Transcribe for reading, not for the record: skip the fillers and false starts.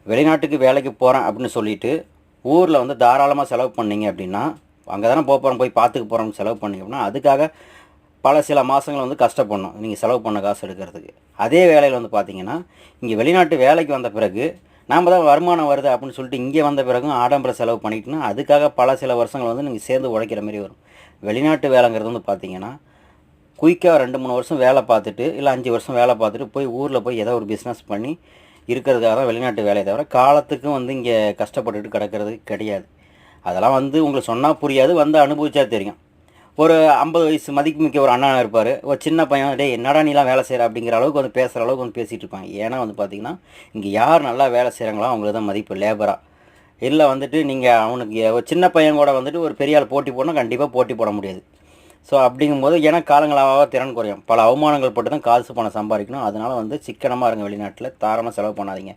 வெளிநாட்டுக்கு வேலைக்கு போகிறேன் அப்படின்னு சொல்லிட்டு ஊரில் வந்து தாராளமாக செலவு பண்ணீங்க அப்படின்னா, அங்கே தானே போகிறோம் போய் பார்த்துக்க போகிறோம்னு செலவு பண்ணீங்க அப்படின்னா, அதுக்காக பல சில மாதங்கள் வந்து கஷ்டப்படணும் நீங்கள் செலவு பண்ண காசு எடுக்கிறதுக்கு. அதே வேலையில் வந்து பார்த்தீங்கன்னா, இங்கே வெளிநாட்டு வேலைக்கு வந்த பிறகு நாம் தான் வருமானம் வருது அப்படின்னு சொல்லிட்டு இங்கே வந்த பிறகும் ஆடம்பர செலவு பண்ணிக்கிட்டுனா, அதுக்காக பல சில வருஷங்கள் வந்து நீங்கள் சேர்ந்து உழைக்கிற மாரி வரும். வெளிநாட்டு வேலைங்கிறது வந்து பார்த்தீங்கன்னா, குயிக்காக 2, 3 வருஷம் வேலை பார்த்துட்டு, இல்லை 5 வருஷம் வேலை பார்த்துட்டு போய் ஊரில் போய் ஏதோ ஒரு பிஸ்னஸ் பண்ணி இருக்கிறதுக்காக தான் வெளிநாட்டு வேலையை தவிர, காலத்துக்கும் வந்து இங்கே கஷ்டப்பட்டுட்டு கிடக்கிறது கிடையாது. அதெல்லாம் வந்து உங்களுக்கு சொன்னால் புரியாது, வந்து அனுபவிச்சா தெரியும். ஒரு 50 வயசு மதிப்புமிக்க ஒரு அண்ணா இருப்பார். ஒரு சின்ன பையன், "டேய் என்னடா நீலாம் வேலை செய்கிற?" அப்படிங்கிற அளவுக்கு வந்து பேசுகிற அளவுக்கு வந்து பேசிகிட்டு இருப்பாங்க. ஏன்னா வந்து பார்த்தீங்கன்னா, இங்கே யார் நல்லா வேலை செய்கிறாங்களோ அவங்களுக்கு தான் மதிப்பு லேபரா. இல்லை வந்துட்டு நீங்கள் அவனுக்கு ஒரு சின்ன பையன் கூட வந்துட்டு ஒரு பெரிய ஆள் போட்டி போடணும், கண்டிப்பாக போட்டி போட முடியாது. ஸோ அப்படிங்கும்போது ஏன்னா காலங்களாக திறன் குறையும். பல அவமானங்கள் பட்டு தான் காசு பணம் சம்பாதிக்கணும். அதனால் வந்து சிக்கனமாக இருங்க வெளிநாட்டில். தாராளமாக செலவு பண்ணாதீங்க.